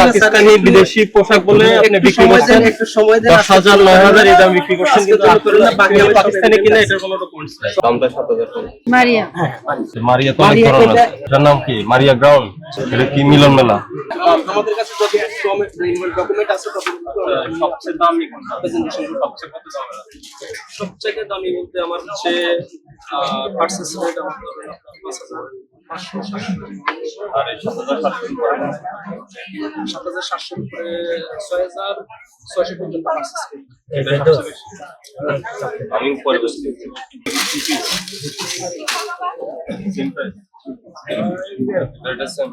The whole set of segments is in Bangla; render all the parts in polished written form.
পাকিস্তানি বিদেশি পোশাক বলে আপনি বিক্রি করছেন, একটু সময় দেন, 10,000 9,000 এই দাম বিক্রি করছেন, কিন্তু বাকি পাকিস্তানি কিনা এটার কোনো ডকুমেন্টস নাই। দামটা 7,000 টাকা। মারিয়া। মারিয়া তো অনেক ধরনের আছে, এটার নাম কি? মারিয়া গ্রাউন্ড। এটা কি মিলন মেলা? আমাদের কাছে যত ডকুমেন্ট আছে সবচেয়ে দামি কোনটা? প্রেজেন্টেশন সবচেয়ে কত দাম? সবচেয়ে দামি বলতে আমার হচ্ছে পার্সেস রেট আমার 5,500 আর এই 7,700 উপরে 6,600 পর্যন্ত পার্সেস রেট। এটা সবচেয়ে বেশি। আমি পরে বলছি সেম প্রাইস। এটা সেম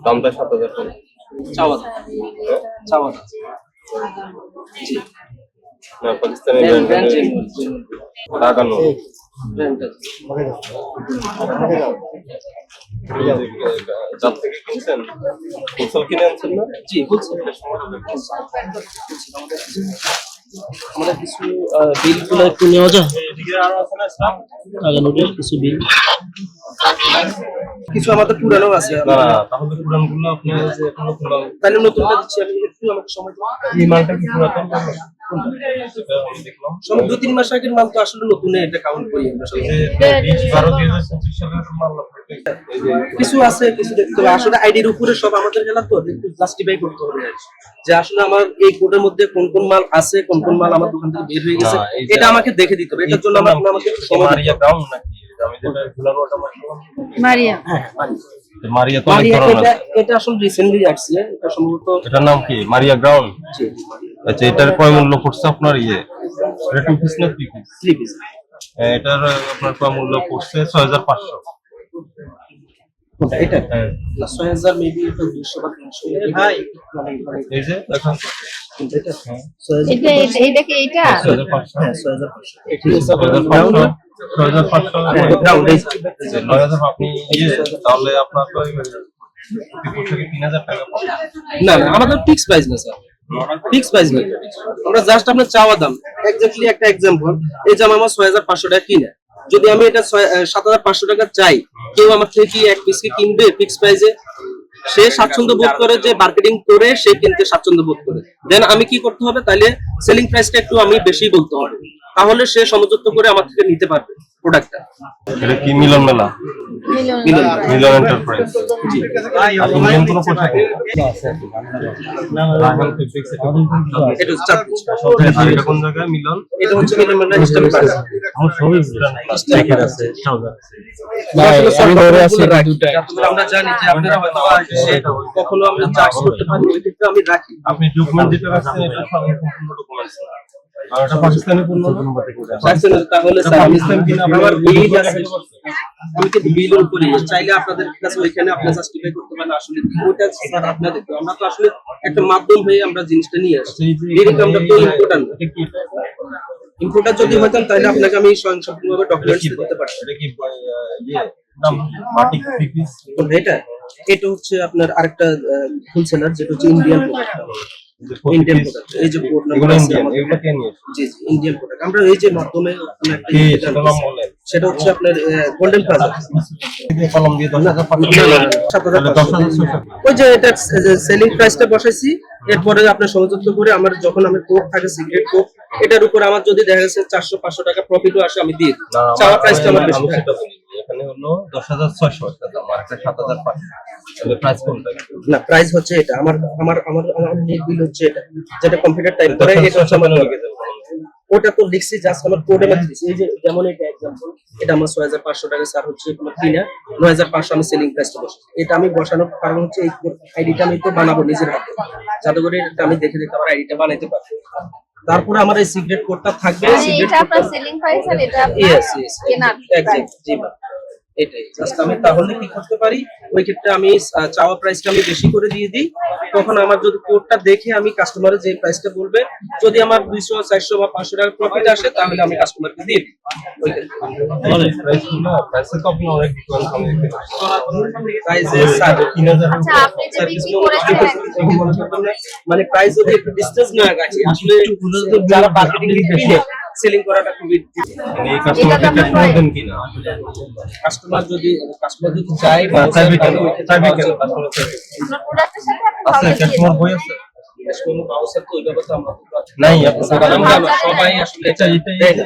দামটা 7,000 টাকা। চাওয়া জি না পাকিস্তানি ব্র্যান্ড লাগানো যার থেকে কিনছেন, হোলসেল কিনে আনছেন না? জি হোলসেল। আমাদের কিছু বিলগুলো একটু নেওয়া যায়, লাগানোর কিছু বিল, কিছু আমাদের পুরানো আছে। না তাহলে পুরানগুলো আপনি যে এখনো পুরান, তাহলে নতুনটা দিচ্ছি আমি, একটু আমাকে সময় দিন। এই মালটা কি পুরাতন? সেটা আমি দেখলাম সময় 2-3 মাস আগের মাল তো আসলে নতুনে এটা কাউন্ট করি আমরা সবাই। 2012-2025 সালের মাল কিছু আছে, কিছু দেখতে হবে আসলে আইডির উপরে সব আমাদের গেলা তো একটু জাস্টিফাই করতে হবে যে আসলে আমার এই কোডের মধ্যে কোন কোন মাল আছে, কোন কোন মাল আমার দোকান থেকে বের হয়ে গেছে, এটা আমাকে দেখে দিতে হবে। এটার জন্য আমাকে একটু সময় দিতে মারিয়া গ্রাউন্ড নাকি? আমি যেটা ভুলার ওটা মারলাম মারিয়া। হ্যাঁ মারিয়া তো অনেক ধরনের আছে। এটা আসলে রিসেন্টলি আসছে, এটা সম্ভবত। এটার নাম কি? মারিয়া গ্রাউন্ড। জি আচ্ছা, এটার কয় মূল্য পড়ছে আপনার? এটা 2 পিস না 3 পিস? 3 পিস। এটার আপনার কয় মূল্য পড়ছে? 6,500। এটা হ্যাঁ, না 6,000 মেবি, এটা 200 বা 300 ভাই। এই যে দেখেন এটা এটা এইটা কি এইটা? 6,500। হ্যাঁ 6,500। এটা 6,500। 6,500 আপনি তাহলে আপনার তো পোশাকে 3,000 টাকা পাবেন। না আমাদের ফিক্স প্রাইস না স্যার, ফিক্স প্রাইস না, আমরা জাস্ট আপনার চাওয়া দাম। এক্স্যাক্টলি একটা एग्जांपल, এই জামা আমার 6,500 টাকা কিনে, যদি আমি এটা 7,500 টাকা চাই, কেউ আমার থেকে কি এক পিস কি কিনবে ফিক্স প্রাইসে? সে স্বাচ্ছন্দ্য বোধ করে যে মার্কেটিং করে সে কিনতে স্বাচ্ছন্দ্য বোধ করে, দেন আমি কি করতে হবে? তাহলে সেলিং প্রাইসটা একটু আমি বেশি বলতে হবে, তাহলে সে সমঝোতা করে আমার থেকে নিতে পারবে প্রোডাক্টটা। এটা কি মিলন মেলা? মিলন। মিলন এন্টারপ্রাইজ। জি। আর ইন্ডিয়ান কোনো পোশাক নেই? রাহান ফেব্রিক্স এটা চাপ আর এটা কোন জায়গায় মিলন? এটা হচ্ছে মিলন মানে স্টক প্রাইস। আমার সবই স্ট্রাইকার আছে, ট্রাউজার আছে। আমি ধরে আছি দুটো, আমরা জানি যে আপনারা হয়তো কখনো আমরা চার্জ করতে পারি, ওই ক্ষেত্রে আমি রাখি। আপনি ডকুমেন্ট যেটা রাখছেন এটা সব সম্পূর্ণ ডকুমেন্টস। আর এটা পাকিস্তানি পণ্য না? তাহলে স্যার আমি আমার বিল আছে, আমি কি বিলের উপরে চাইলে আপনাদের কাছে ওইখানে আপনি জাস্টিফাই করতে পারেন আসলে ওটা স্যার আপনাদের, আমরা তো আসলে একটা মাধ্যম হয়ে আমরা জিনিসটা নিয়ে আসছি, ডিরেক্ট আমরা তো ইম্পর্টেন্ট ইম্পোর্টার যদি হইতাম তাহলে আপনাকে আমি স্বয়ংসম্পূর্ণভাবে ডকুমেন্টস দিতে পারতাম। এটা কি নাম বাটিক পিস? এটা হচ্ছে আপনার আরেকটা হোলসেলার, যেটা হচ্ছে ইন্ডিয়ান প্রোডাক্ট। ইন্ডিয়ান প্রোডাক্ট, এই যে কোড নাম্বার আছে আমাদের, এগুলো কে নিয়ে? জি ইন্ডিয়ান প্রোডাক্ট। আমরা এই যে মাধ্যমে আপনার একটা সেটা নাম বলেন। সেটা হচ্ছে আপনার গোল্ডেন প্লাজা। এই কলম দিয়ে 10,500 ওই যে এটা সেলিং প্রাইসটা বসাইছি, এরপরে আপনার সংযুক্ত করে আমার যখন আমি কোড থাকে সিক্রেট কোড, এটার উপর আমার যদি দেখা যাচ্ছে 400-500 টাকা প্রফিটও আসে, আমি দিই। চাওয়া প্রাইসটা আমার বেশি থাকে। এখানে হলো 10,600 টাকা দাম, আর 7,500। তাহলে প্রাইস কোনটা? না প্রাইস হচ্ছে এটা, আমার আমার আমার আমার নেট বিল হচ্ছে এটা, যেটা কম্পিউটার টাইপ করে, এটা হচ্ছে আমার ওটা তো লিখছি জাস্ট আমার কোডে মধ্যে দিছি। এই যে যেমন এটা एग्जांपल, এটা আমার 6,500 টাকা স্যার হচ্ছে তোমার কিনা 9,500 আমি সেলিং প্রাইসটা বসাই। এটা আমি বসানোর কারণ হচ্ছে এই আইডিটা আমি তো বানাবো নিজের হাতে, যাতে করে এটা আমি দেখে দেখে আমার আইডিটা বানাইতে পারবো। তারপরে আমার এই সিক্রেট কোডটা থাকবে, সিক্রেট এটা আপনার সেলিং প্রাইস আর এটা আপনার কেনার এক্স্যাক্ট জি ম্যাম, এটাই জাস্ট। আমি তাহলে কি করতে পারি, ওই ক্ষেত্রে আমি চাওয়া প্রাইসটা আমি বেশি করে দিয়ে দিই, তখন আমার যদি কোডটা দেখে আমি কাস্টমারের যে প্রাইসটা বলবে, যদি আমার 200, 400 বা 500 টাকা প্রফিট আসে, তাহলে আমি কাস্টমারকে দিয়ে দিই। ওই প্রাইসে তো আপনি অনেক ডিফারেন্স আমি দেখতে পাচ্ছি। প্রাইসে স্যার 3,000 আচ্ছা আপনি যে বিক্রি করেছেন মানে প্রাইস যদি একটু ডিসটেন্স না রাখি, আসলে যারা মার্কেটিং কিনে সেলিং করাটা খুবই এই কাস্টমারকে ক্যাশ মোড় দেন কিনা? কাস্টমার যদি চায় চাইবে কেন? চাইবে কেন? কাস্টমার চাইবে। প্রোডাক্টের সাথে আপনি আছে ভালো ক্যাশ দিয়ে মোড় বই আছে? ক্যাশ মেমো বাউচার তো ওইভাবে তো আমরা নাই আপনার দোকানে আমরা সবাই আসলে এটা দেয় না।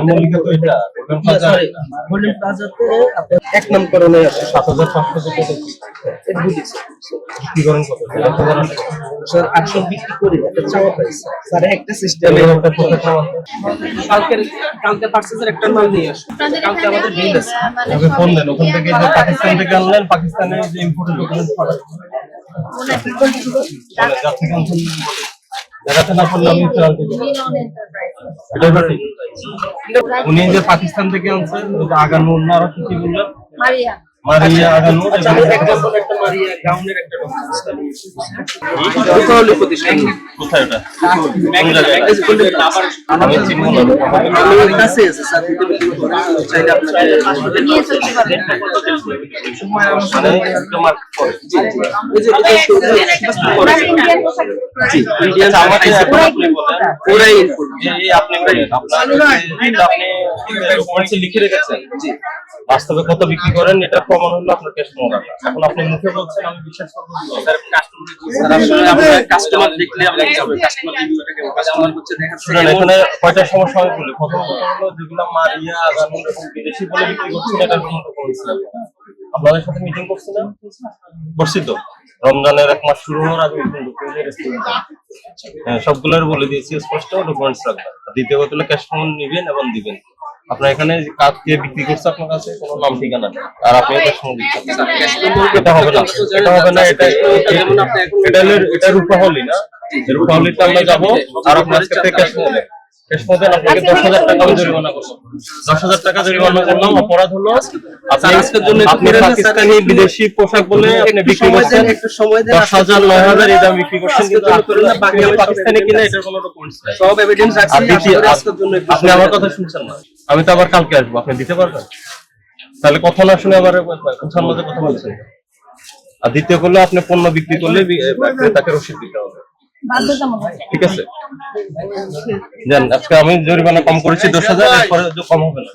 মল্লিকা তো এটা গোল্ডেন প্লাজাতে এক নামকরণে আছে 7500 টাকা কি করেন কত? 8000 আছে। স্যার 800 বিক্রি করে একটা চাওয়া প্রাইস স্যার একটা সিস্টেমে একটা প্রত্যেক মাল কালকে পার্সেসের একটা মাল নিয়ে আসুন আপনাদের কালকে এখানে আমাদের বিল আছে মানে তবে ফোন দেন ওখান সব থেকে যে পাকিস্তান থেকে আনলেন পাকিস্তানে যে ইম্পোর্টেড ডকুমেন্ট পাঠাচ্ছেন যার থেকে আনছেন দেখাতে না পারলে আমি চাল দিব এটা ঠিক উনি যে পাকিস্তান থেকে আনছেন ওই যে আগানো অন্য আরো কি বললেন মারিয়া মারিয়া আগানো আচ্ছা আমি এক্সাম্পল একটা মারিয়া গাউনের একটা ডকুমেন্টস প্রতিষ্ঠান কোথায় ওটা এই যে গোল্ডেন প্লাজা আমি চিনব না আমার কাছে আছে স্যার দিতে চাইলে আপনাকে নিয়ে চলতে পারবেন মানে একটা মার্কেট করে এই যে এটা ওরা ইন্ডিয়ান পোশাক জি ইন্ডিয়ান আচ্ছা, আমাকে এখন আপনি বলেন ওরাই ইনপুট এই আপনি বলেন আপনার আপনি ডকুমেন্টসে লিখে রেখেছেন জি বাস্তবে কত বিক্রি করেন এটা প্রমাণ হলো আপনার ক্যাশ মোড় এখন আপনি মুখে বলছেন আমি বিশ্বাস করব না স্যার আসলে আমরা কাস্টমার দেখলে আমরা কি হবে কাস্টমার রিভিউটা কেমন কাস্টমার হচ্ছে দেখাচ্ছে শুনুন এখানে কয়টা সমস্যা আমি বলি প্রথমত হলো যেগুলো মারিয়া আগানো এবং বিদেশি বলে বিক্রি করছেন এটা কোনো ডকুমেন্টস লাগবে না। আপনাদের সাথে মিটিং করছি না করছি তো রমজানের এক মাস শুরু হওয়ার আগে মিটিং করতে হ্যাঁ সবগুলোর বলে দিয়েছি স্পষ্ট ডকুমেন্টস রাখবেন দ্বিতীয় কথা হলো ক্যাশ পেমেন্ট নেবেন এবং দিবেন আপনার এখানে কাজকে বিক্রি করছে আপনার কাছে কোনো নাম ঠিকানা নেই আর আপনি ক্যাশ পেমেন্ট দিচ্ছেন এটা হবে না এটা হবে না এটা যেমন আপনি এখন এটা রূপাহলি না রূপাহলিতে আমরা যাবো আর আপনার কাছে ক্যাশ পেমেন্ট ক্যাশ পেমেন্ট আপনাকে 10,000 টাকা জরিমানা করলাম 10,000 টাকা জরিমানা করলাম অপরাধ হলো আপনি আজকের জন্য আপনি পাকিস্তানি বিদেশি পোশাক বলে আপনি বিক্রি করছেন একটু সময় দেন 10,000 9,000 এটা বিক্রি করছেন কিন্তু আজকের জন্য করেন না, বাকি আমি পাকিস্তানি কিনা এটার কোনো ডকুমেন্টস নাই সব এভিডেন্স আছে আর দ্বিতীয় আজকের জন্য একটু আপনি আমার কথা শুনছেন না আমি তো আবার কালকে আসবো আপনি দিতে পারবেন তাহলে কথা না শুনে আবার কথার মধ্যে কথা বলছেন আর দ্বিতীয় করলে আপনি পণ্য বিক্রি করলে ক্রেতাকে রসিদ দিতে হবে বাধ্যতামূলক ঠিক আছে জান আজকে আমি জরিমানা কম করেছি 10,000 এরপরে কম হবে না